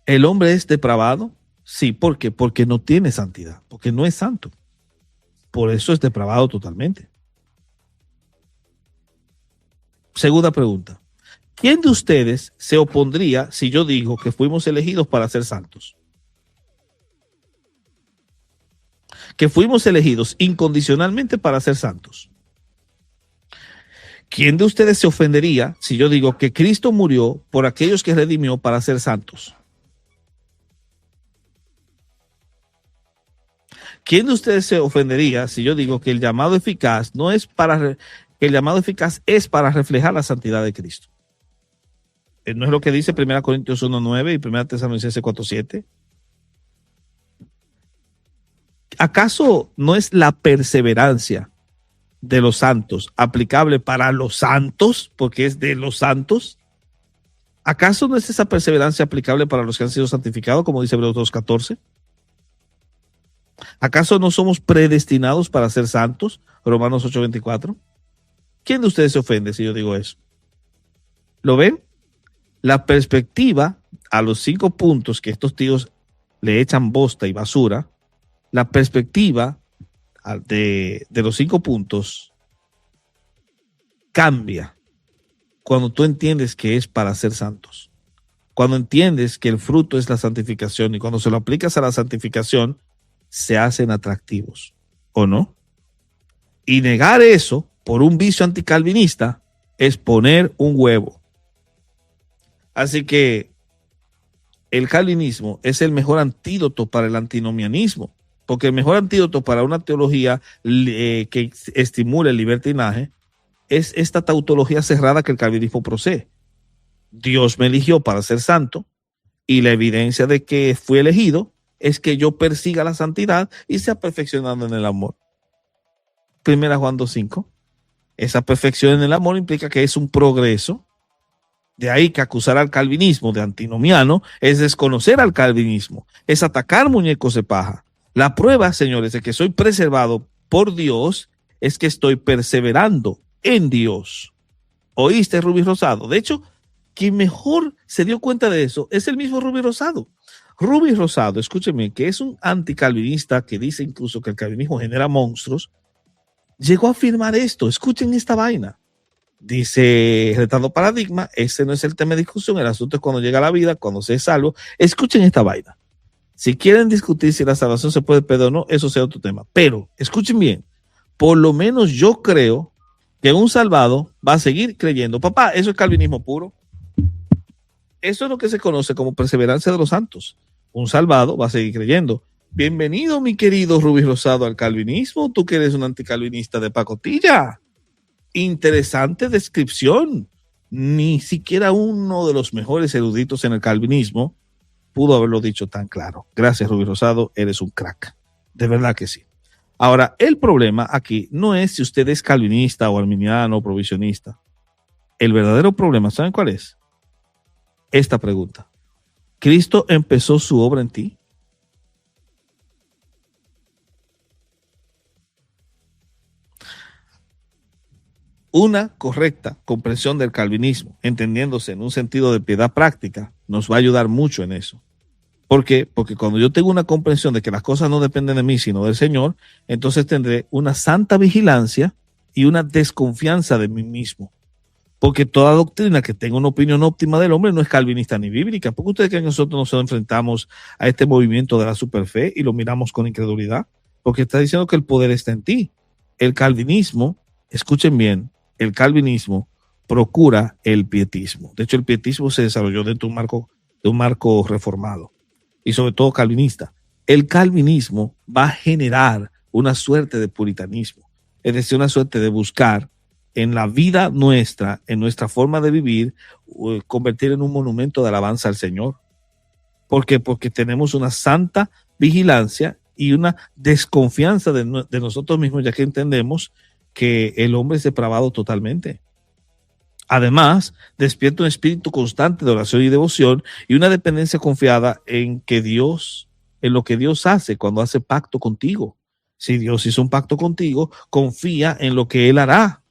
Speaker 3: ¿el hombre es depravado? Sí, ¿por qué? Porque no tiene santidad, porque no es santo. Por eso es depravado totalmente. Segunda pregunta. ¿Quién de ustedes se opondría si yo digo que fuimos elegidos para ser santos? Que fuimos elegidos incondicionalmente para ser santos. ¿Quién de ustedes se ofendería si yo digo que Cristo murió por aquellos que redimió para ser santos? ¿Quién de ustedes se ofendería si yo digo que el llamado eficaz no es para que el llamado eficaz es para reflejar la santidad de Cristo? ¿No es lo que dice 1 Corintios 1:9 y 1 Tesalonicenses 4:7? ¿Acaso no es la perseverancia de los santos aplicable para los santos, porque es de los santos? ¿Acaso no es esa perseverancia aplicable para los que han sido santificados, como dice Hebreos 2:14? ¿Acaso no somos predestinados para ser santos? Romanos 8:24. ¿Quién de ustedes se ofende si yo digo eso? ¿Lo ven? La perspectiva a los 5 puntos que estos tíos le echan bosta y basura, la perspectiva de los 5 puntos cambia cuando tú entiendes que es para ser santos. Cuando entiendes que el fruto es la santificación y cuando se lo aplicas a la santificación, se hacen atractivos, ¿o no? Y negar eso por un vicio anticalvinista es poner un huevo. Así que el calvinismo es el mejor antídoto para el antinomianismo, porque el mejor antídoto para una teología que estimule el libertinaje es esta tautología cerrada que el calvinismo posee. Dios me eligió para ser santo y la evidencia de que fui elegido es que yo persiga la santidad y sea perfeccionado en el amor. 1 Juan 2:5. Esa perfección en el amor implica que es un progreso. De ahí que acusar al calvinismo de antinomiano es desconocer al calvinismo, es atacar muñecos de paja. La prueba, señores, de que soy preservado por Dios es que estoy perseverando en Dios. ¿Oíste, Rubí Rosado? De hecho, quien mejor se dio cuenta de eso es el mismo Rubí Rosado. Rubí Rosado, escúcheme, que es un anticalvinista que dice incluso que el calvinismo genera monstruos, llegó a afirmar esto. Escuchen esta vaina. Dice Retando Paradigma, ese no es el tema de discusión, el asunto es cuando llega la vida, cuando se es salvo. Escuchen esta vaina. Si quieren discutir si la salvación se puede perder o no, eso sea otro tema. Pero, escuchen bien, por lo menos yo creo que un salvado va a seguir creyendo. Papá, eso es calvinismo puro. Eso es lo que se conoce como perseverancia de los santos. Un salvado va a seguir creyendo. Bienvenido, mi querido Rubí Rosado, al calvinismo. Tú que eres un anticalvinista de pacotilla. Interesante descripción. Ni siquiera uno de los mejores eruditos en el calvinismo pudo haberlo dicho tan claro. Gracias, Rubí Rosado, eres un crack. De verdad que sí. Ahora, el problema aquí no es si usted es calvinista o arminiano o provisionista. El verdadero problema, ¿saben cuál es? Esta pregunta. ¿Cristo empezó su obra en ti? Una correcta comprensión del calvinismo, entendiéndose en un sentido de piedad práctica, nos va a ayudar mucho en eso. ¿Por qué? Porque cuando yo tengo una comprensión de que las cosas no dependen de mí, sino del Señor, entonces tendré una santa vigilancia y una desconfianza de mí mismo. Porque toda doctrina que tenga una opinión óptima del hombre no es calvinista ni bíblica. ¿Por qué ustedes creen que nosotros nos enfrentamos a este movimiento de la superfe y lo miramos con incredulidad? Porque está diciendo que el poder está en ti. El calvinismo, escuchen bien, el calvinismo procura el pietismo. De hecho, el pietismo se desarrolló dentro de un marco reformado y sobre todo calvinista. El calvinismo va a generar una suerte de puritanismo, es decir, una suerte de buscar en la vida nuestra, en nuestra forma de vivir, convertir en un monumento de alabanza al Señor. ¿Por qué? Porque tenemos una santa vigilancia y una desconfianza de nosotros mismos, ya que entendemos que el hombre es depravado totalmente. Además, despierta un espíritu constante de oración y devoción y una dependencia confiada en lo que Dios hace cuando hace pacto contigo. Si Dios hizo un pacto contigo, confía en lo que Él hará,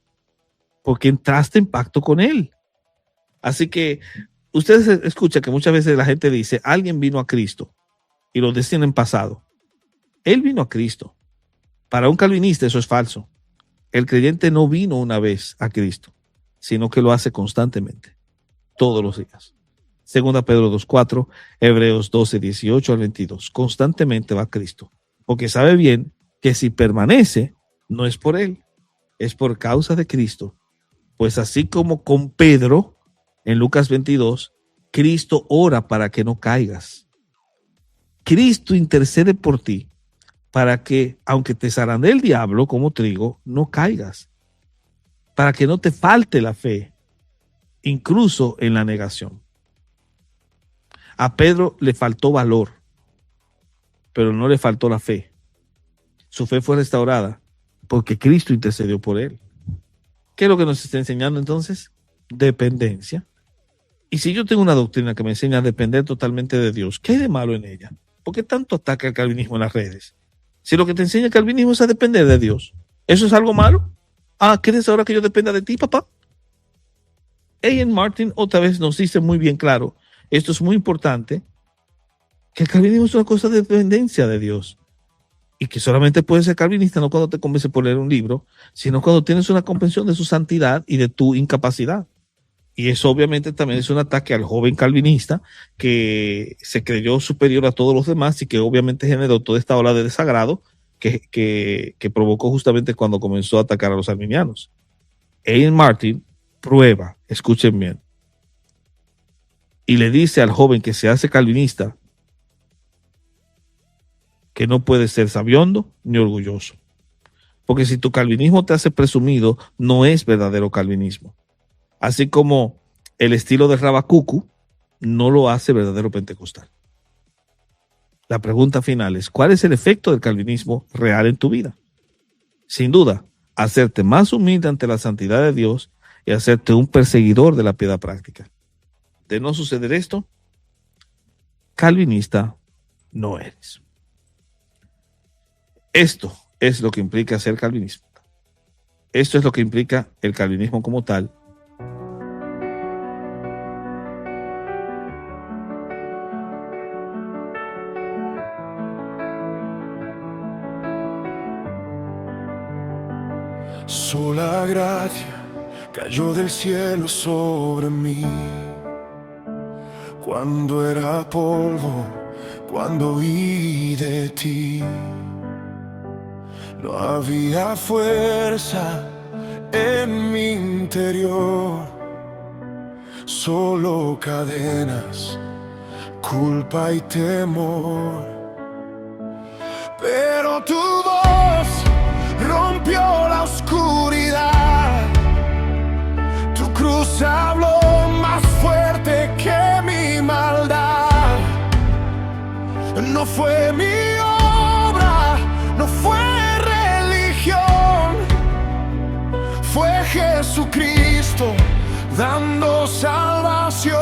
Speaker 3: porque entraste en pacto con Él. Así que ustedes escuchan que muchas veces la gente dice, alguien vino a Cristo, y lo decían en pasado. Él vino a Cristo. Para un calvinista eso es falso. El creyente no vino una vez a Cristo, sino que lo hace constantemente, todos los días. Segunda Pedro 2:4, Hebreos 12:18 al 22. Constantemente va a Cristo, porque sabe bien que si permanece, no es por él, es por causa de Cristo. Pues así como con Pedro, en Lucas 22, Cristo ora para que no caigas. Cristo intercede por ti para que, aunque te zarandee el diablo como trigo, no caigas. Para que no te falte la fe, incluso en la negación. A Pedro le faltó valor, pero no le faltó la fe. Su fe fue restaurada porque Cristo intercedió por él. ¿Qué es lo que nos está enseñando entonces? Dependencia. Y si yo tengo una doctrina que me enseña a depender totalmente de Dios, ¿qué hay de malo en ella? ¿Por qué tanto ataca el calvinismo en las redes? Si lo que te enseña el calvinismo es a depender de Dios, ¿eso es algo malo? ¿Quieres ahora que yo dependa de ti, papá? A.N. Martin otra vez nos dice muy bien claro, esto es muy importante, que el calvinismo es una cosa de dependencia de Dios. Y que solamente puedes ser calvinista no cuando te convence por leer un libro, sino cuando tienes una comprensión de su santidad y de tu incapacidad. Y eso obviamente también es un ataque al joven calvinista que se creyó superior a todos los demás y que obviamente generó toda esta ola de desagrado que provocó justamente cuando comenzó a atacar a los arminianos. A.N. Martin prueba, escuchen bien, y le dice al joven que se hace calvinista que no puede ser sabiondo ni orgulloso. Porque si tu calvinismo te hace presumido, no es verdadero calvinismo. Así como el estilo de Rabacucu no lo hace verdadero pentecostal. La pregunta final es, ¿cuál es el efecto del calvinismo real en tu vida? Sin duda, hacerte más humilde ante la santidad de Dios y hacerte un perseguidor de la piedad práctica. De no suceder esto, calvinista no eres. Esto es lo que implica ser calvinista. Esto es lo que implica el calvinismo como tal.
Speaker 4: Sola gracia cayó del cielo sobre mí. Cuando era polvo, cuando oí de ti. No había fuerza en mi interior, solo cadenas, culpa y temor. Pero tu voz rompió la oscuridad, tu cruz habló más fuerte que mi maldad. No fue mi obra, no fue fue Jesucristo dando salvación.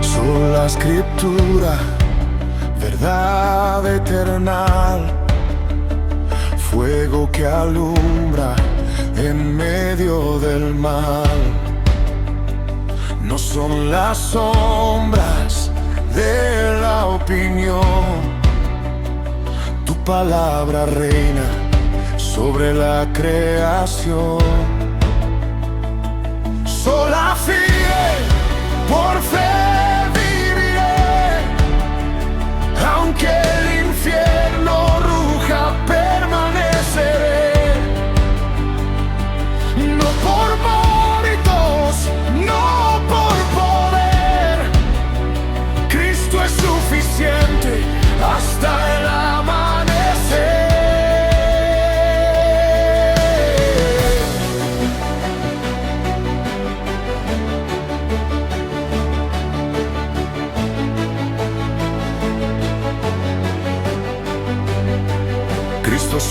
Speaker 4: Sola escritura, verdad eterna, fuego que alumbra en medio del mal. No son las sombras de la opinión, tu palabra reina sobre la creación. Sola fiel, por fe viviré, aunque el infierno ruja, permaneceré. No por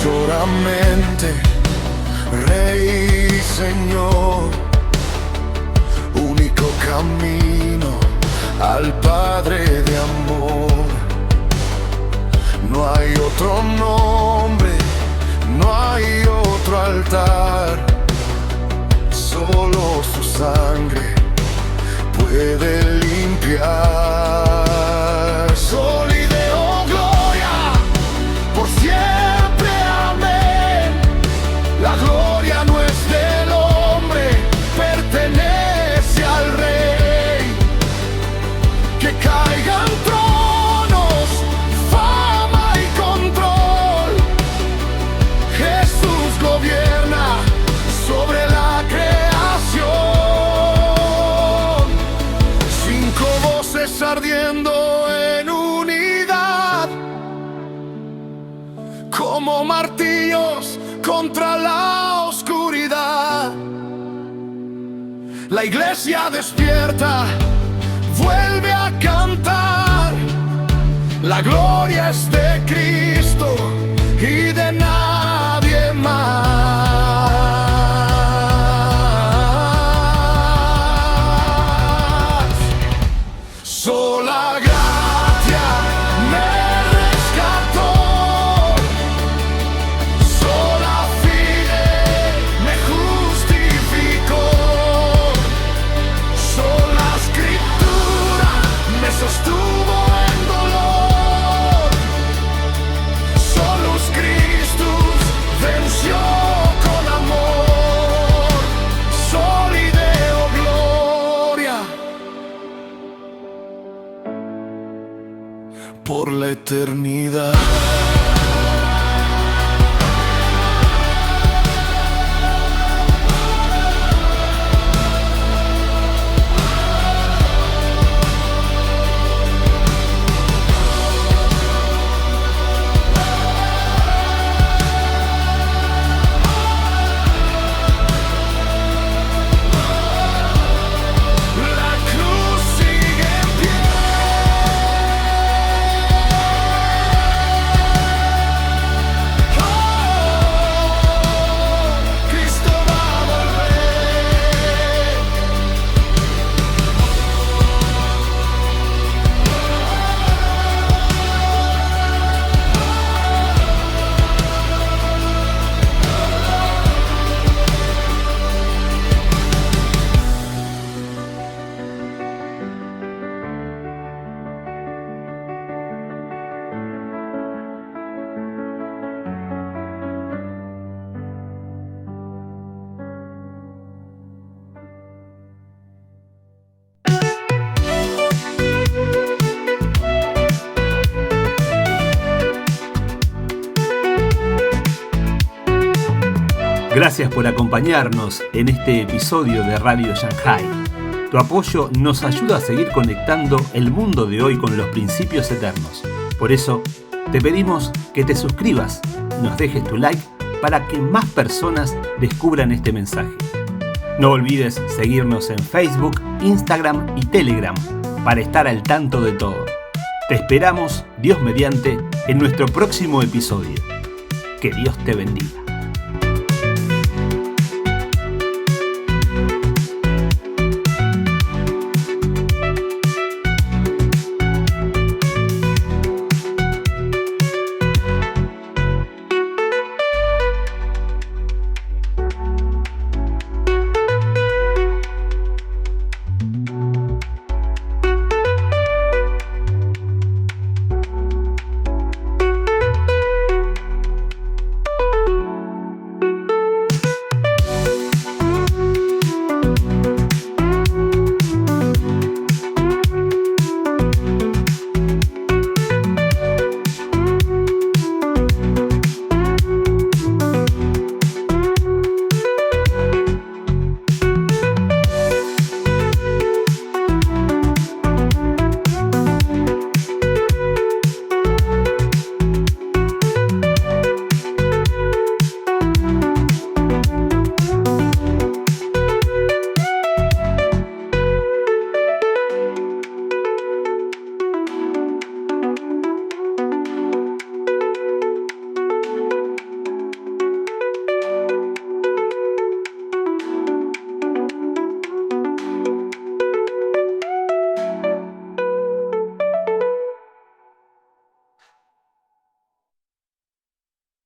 Speaker 4: solamente Rey y Señor, único camino al Padre de amor. No hay otro nombre, no hay otro altar, solo su sangre puede limpiar. Sol y de gloria por siempre, amén. La gloria no es del hombre, pertenece al Rey. Que caigan tronos, fama y control. Jesús gobierna sobre la creación. Cinco voces ardiendo en unidad, como martillos contra la oscuridad. La iglesia despierta, vuelve a cantar. La gloria es de Cristo y de nadie más. Sola gracia me rescató, sola fide me justificó, sola escritura me sostuvo en dolor. Solus Christus venció con amor. Sol y Deo gloria por la eternidad. La cruz sigue en pie. Oh, Cristo va a volver.
Speaker 2: Gracias por acompañarnos en este episodio de Radio Shanghai. Tu apoyo nos ayuda a seguir conectando el mundo de hoy con los principios eternos. Por eso, te pedimos que te suscribas, nos dejes tu like para que más personas descubran este mensaje. No olvides seguirnos en Facebook, Instagram y Telegram para estar al tanto de todo. Te esperamos, Dios mediante, en nuestro próximo episodio. Que Dios te bendiga.